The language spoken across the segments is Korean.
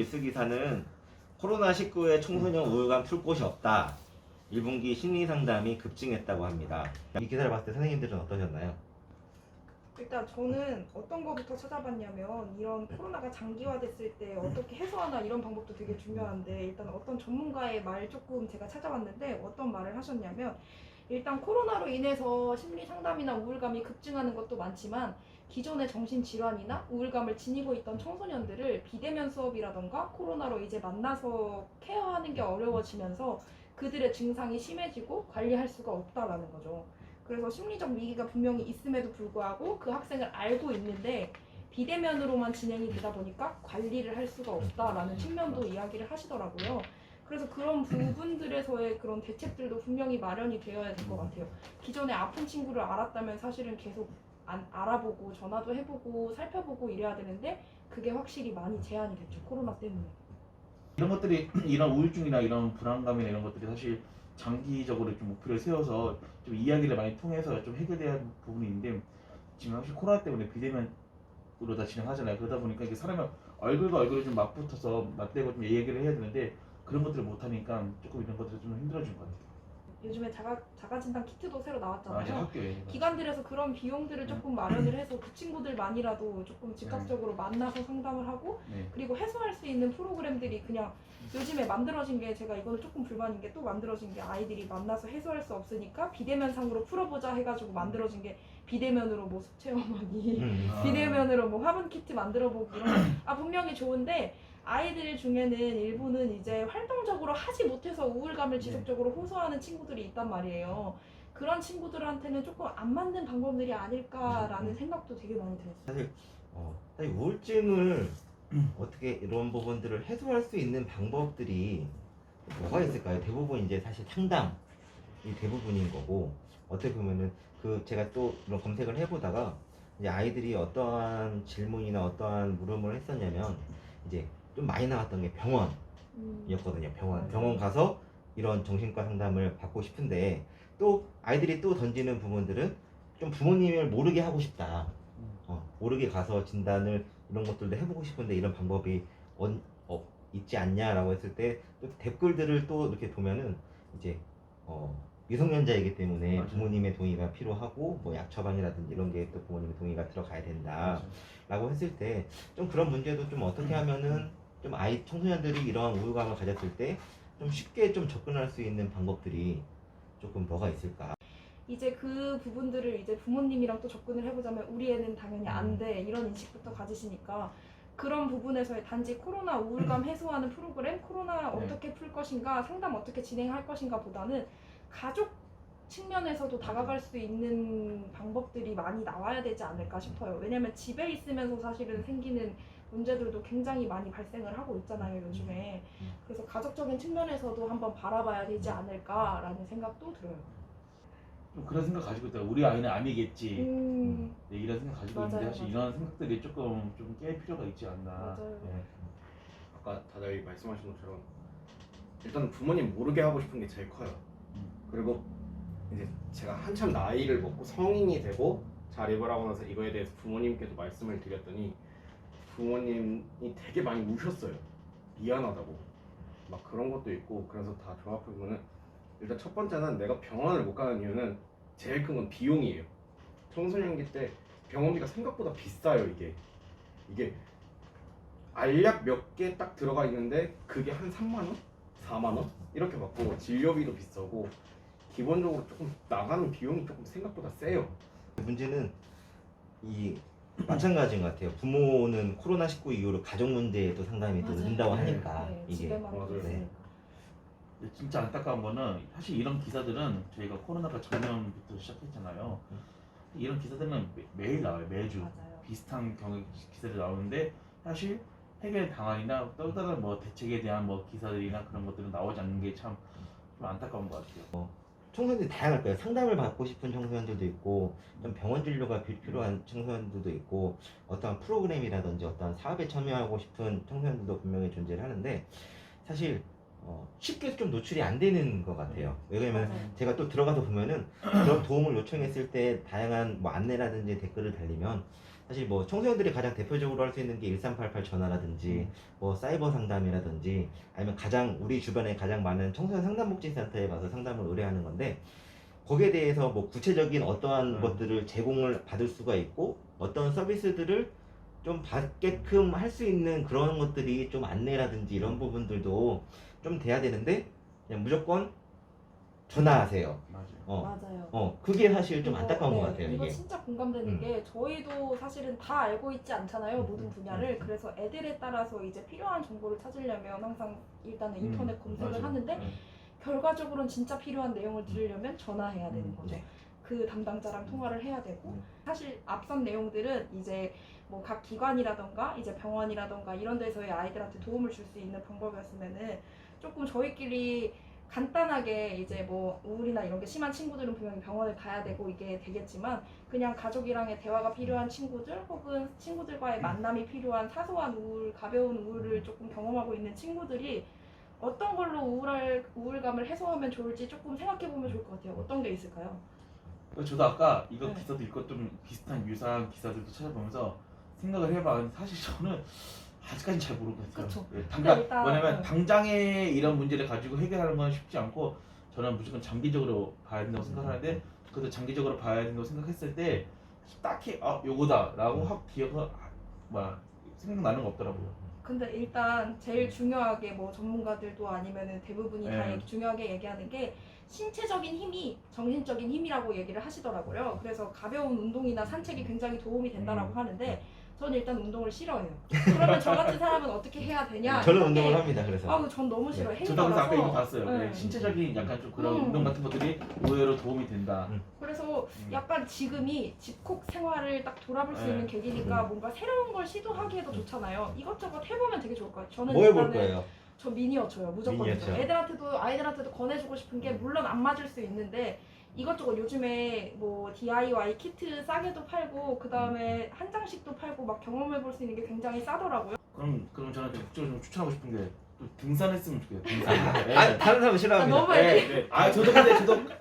뉴스 기사는 코로나19에 청소년 우울감 풀 곳이 없다. 1분기 심리 상담이 급증했다고 합니다. 이 기사를 봤을 때 선생님들은 어떠셨나요? 일단 저는 어떤 거부터 찾아봤냐면 이런 코로나가 장기화됐을 때 어떻게 해소하나 이런 방법도 되게 중요한데 일단 어떤 전문가의 말 조금 제가 찾아봤는데 어떤 말을 하셨냐면 일단 코로나로 인해서 심리 상담이나 우울감이 급증하는 것도 많지만 기존의 정신질환이나 우울감을 지니고 있던 청소년들을 비대면 수업이라던가 코로나로 이제 만나서 케어하는 게 어려워지면서 그들의 증상이 심해지고 관리할 수가 없다라는 거죠. 그래서 심리적 위기가 분명히 있음에도 불구하고 그 학생을 알고 있는데 비대면으로만 진행이 되다 보니까 관리를 할 수가 없다라는 측면도 이야기를 하시더라고요. 그래서 그런 부분들에서의 그런 대책들도 분명히 마련이 되어야 될 것 같아요. 기존에 아픈 친구를 알았다면 사실은 계속 알아보고 전화도 해보고 살펴보고 이래야 되는데 그게 확실히 많이 제한이 됐죠. 코로나 때문에. 이런 것들이 이런 우울증이나 이런 불안감이나 이런 것들이 사실 장기적으로 좀 목표를 세워서 좀 이야기를 많이 통해서 좀 해결돼야 하는 부분이 있는데 지금 사실 코로나 때문에 비대면으로 다 진행하잖아요. 그러다 보니까 이게 사람이 얼굴과 얼굴이 좀 맞붙어서 맞대고 좀 얘기를 해야 되는데 그런 것들을 못 하니까 조금 이런 것들이 좀 힘들어진 것 같아요. 요즘에 자가진단 키트도 새로 이제 나왔잖아요. 학교에 기관들에서 그런 비용들을 조금 마련을 해서 그 친구들만이라도 조금 즉각적으로 만나서 상담을 하고 네. 그리고 해소할 수 있는 프로그램들이 그냥 요즘에 만들어진 게 제가 이거는 조금 불만인 게 또 만들어진 게 아이들이 만나서 해소할 수 없으니까 비대면상으로 풀어보자 해가지고 만들어진 게 비대면으로 뭐 숙체험하기 비대면으로 뭐 화분 키트 만들어보기 이런 거 분명히 좋은데 아이들 중에는 일부는 이제 활동적으로 하지 못해서 우울감을 지속적으로 호소하는 친구들이 있단 말이에요. 그런 친구들한테는 조금 안 맞는 방법들이 아닐까라는 생각도 되게 많이 들었어요. 사실 우울증을 어떻게 이런 부분들을 해소할 수 있는 방법들이 뭐가 있을까요? 대부분 이제 사실 상담이 대부분인 거고 어떻게 보면은 그 제가 또 이런 검색을 해보다가 이제 아이들이 어떠한 질문이나 어떠한 물음을 했었냐면 이제 좀 많이 나왔던 게 병원이었거든요. 병원 가서 이런 정신과 상담을 받고 싶은데 또 아이들이 또 던지는 부분들은 좀 부모님을 모르게 하고 싶다. 모르게 가서 진단을 이런 것들도 해보고 싶은데 이런 방법이 있지 않냐라고 했을 때 또 댓글들을 또 이렇게 보면은 이제 미성년자이기 때문에 맞아요. 부모님의 동의가 필요하고 뭐 약 처방이라든지 이런 게 또 부모님의 동의가 들어가야 된다라고 했을 때 좀 그런 문제도 좀 어떻게 하면은 좀 청소년들이 이러한 우울감을 가졌을 때 좀 쉽게 좀 접근할 수 있는 방법들이 조금 뭐가 있을까? 이제 그 부분들을 이제 부모님이랑 또 접근을 해보자면 우리 애는 당연히 안 돼 이런 인식부터 가지시니까 그런 부분에서의 단지 코로나 우울감 해소하는 프로그램 코로나 어떻게 풀 것인가 상담 어떻게 진행할 것인가 보다는 가족 측면에서도 다가갈 수 있는 방법들이 많이 나와야 되지 않을까 싶어요. 왜냐면 집에 있으면서 사실은 생기는 문제들도 굉장히 많이 발생을 하고 있잖아요 요즘에. 그래서 가족적인 측면에서도 한번 바라봐야 되지 않을까라는 생각도 들어요. 좀 그런 생각 가지고 있다. 우리 아이는 아니겠지. 네, 이런 생각 가지고 맞아요, 있는데 사실 맞아요. 이런 생각들이 조금 좀 깰 필요가 있지 않나. 맞아요. 네. 아까 다들 말씀하신 것처럼 일단 부모님 모르게 하고 싶은 게 제일 커요. 그리고 이제 제가 한참 나이를 먹고 성인이 되고 자립을 하고 나서 이거에 대해서 부모님께도 말씀을 드렸더니 부모님이 되게 많이 우셨어요. 미안하다고 막 그런 것도 있고. 그래서 다 종합해보면 일단 첫 번째는 내가 병원을 못 가는 이유는 제일 큰 건 비용이에요. 청소년기 때 병원비가 생각보다 비싸요. 이게 알약 몇 개 딱 들어가 있는데 그게 한 3만 원? 4만 원? 이렇게 받고 진료비도 비싸고 기본적으로 조금 나가는 비용이 조금 생각보다 세요. 문제는 마찬가지인 것 같아요. 부모는 코로나19 이후로 가족 문제에도 상담이 또 맞아요. 늦는다고 네. 하니까 네, 이게 집에만 맞아요. 있으니까. 근데 진짜 안타까운 거는 사실 이런 기사들은 저희가 코로나가 작년부터 시작했잖아요. 이런 기사들은 매일 나와요. 매주 맞아요. 비슷한 경우 기사들이 나오는데 사실 해결 방안이나 또 다른 뭐 대책에 대한 뭐 기사들이나 그런 것들은 나오지 않는 게 참 좀 안타까운 것 같아요. 청소년들이 다양할 거예요. 상담을 받고 싶은 청소년들도 있고 좀 병원 진료가 필요한 청소년들도 있고 어떠한 프로그램이라든지 어떠한 사업에 참여하고 싶은 청소년들도 분명히 존재를 하는데 사실 쉽게 좀 노출이 안 되는 것 같아요. 왜냐면 맞아요. 제가 또 들어가서 보면은 그런 도움을 요청했을 때 다양한 뭐 안내라든지 댓글을 달리면 사실 뭐 청소년들이 가장 대표적으로 할 수 있는 게 1388 전화라든지 뭐 사이버 상담이라든지 아니면 가장 우리 주변에 가장 많은 청소년 상담복지센터에 가서 상담을 의뢰하는 건데 거기에 대해서 뭐 구체적인 어떠한 것들을 제공을 받을 수가 있고 어떤 서비스들을 좀 받게끔 할 수 있는 그런 것들이 좀 안내라든지 이런 부분들도 좀 돼야 되는데 그냥 무조건 전화하세요. 맞아요. 맞아요. 그게 사실 좀 이거, 안타까운 것 네, 같아요. 이거 이게. 진짜 공감되는 게 저희도 사실은 다 알고 있지 않잖아요. 모든 분야를. 그래서 애들에 따라서 이제 필요한 정보를 찾으려면 항상 일단은 인터넷 검색을 맞아요. 하는데 네. 결과적으로는 진짜 필요한 내용을 들으려면 전화해야 되는 거죠. 네. 그 담당자랑 통화를 해야 되고 음. 사실 앞선 내용들은 이제 뭐 각 기관이라던가 이제 병원이라던가 이런 데서의 아이들한테 도움을 줄 수 있는 방법이었으면은 조금 저희끼리 간단하게 이제 뭐 우울이나 이런 게 심한 친구들은 분명히 병원을 가야 되고 이게 되겠지만 그냥 가족이랑의 대화가 필요한 친구들 혹은 친구들과의 만남이 필요한 사소한 우울, 가벼운 우울을 조금 경험하고 있는 친구들이 어떤 걸로 우울감을 해소하면 좋을지 조금 생각해 보면 좋을 것 같아요. 어떤 게 있을까요? 저도 아까 이거 네. 기사도 읽고 좀 비슷한 유사한 기사들도 찾아보면서 생각을 해봤는데 사실 저는 아직까지 잘 모르겠어요. 그쵸. 예, 근데 일단, 뭐냐면 당장에 이런 문제를 가지고 해결하는 건 쉽지 않고 저는 무조건 장기적으로 봐야 된다고 생각하는데 그래도 장기적으로 봐야 된다고 생각했을 때 딱히 요거다라고 확 기억가 생각나는 거 없더라고요. 근데 일단 제일 중요하게 뭐 전문가들도 아니면은 대부분이 다 네. 중요하게 얘기하는 게 신체적인 힘이 정신적인 힘이라고 얘기를 하시더라고요. 그래서 가벼운 운동이나 산책이 굉장히 도움이 된다라고 하는데 저는 일단 운동을 싫어해요. 그러면 저 같은 사람은 어떻게 해야 되냐? 저는 이렇게- 운동을 합니다. 그래서. 아우 전 너무 싫어요. 저도 그래서 아까 이거 행위라서. 봤어요. 네. 네, 신체적인 약간 좀 그런 음. 운동 같은 것들이 의외로 도움이 된다. 그래서 약간 지금이 집콕 생활을 딱 돌아볼 수 네. 있는 계기니까 뭔가 새로운 걸 시도하기에도 좋잖아요. 이것저것 해보면 되게 좋을 것 같아요. 저는 뭐 해볼 일단은 거예요? 저 미니어처요. 무조건. 미니어처. 아이들한테도 권해주고 싶은 게 물론 안 맞을 수 있는데 이것저것 요즘에 뭐 DIY 키트 싸게도 팔고 그 다음에 한 장씩도 팔고 막 경험해볼 수 있는 게 굉장히 싸더라고요. 그럼 저는 적극적으로 좀 추천하고 싶은 게 또 등산했으면 좋겠어요. 등산. 네. 다른 사람은 싫어합니다. 너무 네. 저도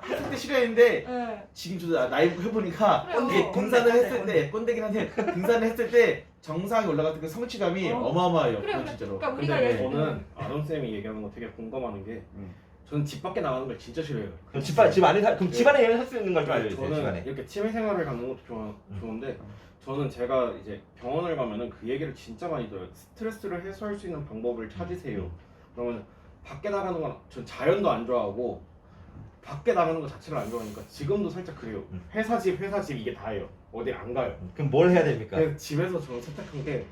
학생 때 싫어했는데 네. 지금 저도 나이 해보니까 그래요. 이게 등산을 했을 때 꼰대긴 한데 등산을 했을 때 정상에 올라갔을 그 성취감이 어마어마해요. 그래, 그건 진짜로. 그러니까 우리가 근데 예를- 저는 아론 쌤이 얘기하는 거 되게 공감하는 게 저는 집 밖에 나가는 걸 진짜 싫어해요. 그럼 집 안에 그럼 집안에 할 수 있는 걸 좀 알려주세요. 저는 집안에. 이렇게 취미 생활을 갖는 것도 좋은데 저는 제가 이제 병원을 가면은 그 얘기를 진짜 많이 들어요. 스트레스를 해소할 수 있는 방법을 찾으세요. 그러면 밖에 나가는 건 전 자연도 안 좋아하고 밖에 나가는 것 자체를 안 좋아하니까 지금도 살짝 그래요. 회사 집 이게 다예요. 어디 안 가요. 그럼 뭘 해야 됩니까? 그래서 집에서 저는 선택한 게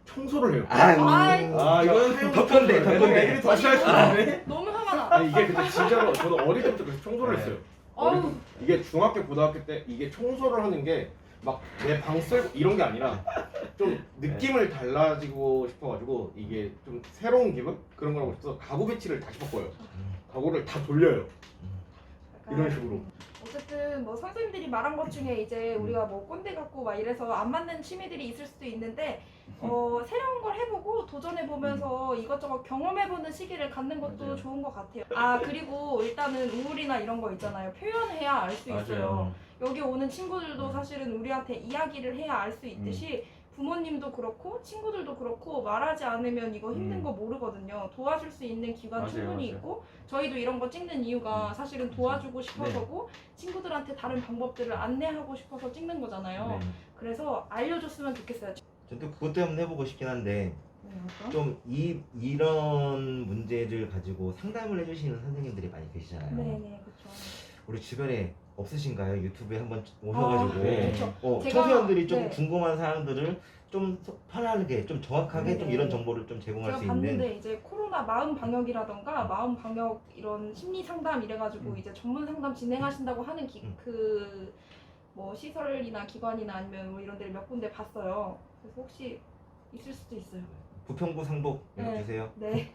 청소를 해요. 이거는 덕분데 애들이 더 싫어할 수 있는데. 너무 화가 나. 아니 이게 근데 진짜로 저도 어릴 때부터 그래서 청소를 네. 했어요. 어우. 이게 중학교 고등학교 때 이게 청소를 하는 게 막 내 방 쓸고 이런 게 아니라 좀 느낌을 달라지고 싶어가지고 이게 좀 새로운 기분 그런 걸 하고 싶어서 가구 배치를 다시 바꿔요. 가구를 다 돌려요. 이런 식으로. 어쨌든 뭐 선생님들이 말한 것 중에 이제 우리가 뭐 꼰대 같고 막 이래서 안 맞는 취미들이 있을 수도 있는데 새로운 걸 해보고 도전해보면서 이것저것 경험해보는 시기를 갖는 것도 맞아요. 좋은 것 같아요. 그리고 일단은 우울이나 이런 거 있잖아요. 표현해야 알 수 있어요. 여기 오는 친구들도 사실은 우리한테 이야기를 해야 알 수 있듯이 부모님도 그렇고 친구들도 그렇고 말하지 않으면 이거 힘든 거 모르거든요. 도와줄 수 있는 기관 맞아요, 충분히 맞아요. 있고 저희도 이런 거 찍는 이유가 사실은 도와주고 싶어서고 친구들한테 다른 방법들을 안내하고 싶어서 찍는 거잖아요. 네. 그래서 알려줬으면 좋겠어요. 저도 그것 때문에 해보고 싶긴 한데 어떤? 좀 이런 문제를 가지고 상담을 해주시는 선생님들이 많이 계시잖아요. 네네 그렇죠. 우리 주변에 없으신가요? 유튜브에 한번 오셔가지고 네. 그쵸. 제가- 청소년들이 좀 네. 궁금한 사항들을 좀 편하게 좀 정확하게 좀 네. 이런 정보를 좀 제공할 제가 수 있는 봤는데 이제 코로나 마음 방역이라던가 마음 방역 이런 심리 상담 이래가지고 이제 전문 상담 진행하신다고 하는 그 뭐 시설이나 기관이나 아니면 뭐 이런 데를 몇 군데 봤어요. 그래서 혹시 있을 수도 있어요. 부평구 상복 연락 네. 주세요. 네.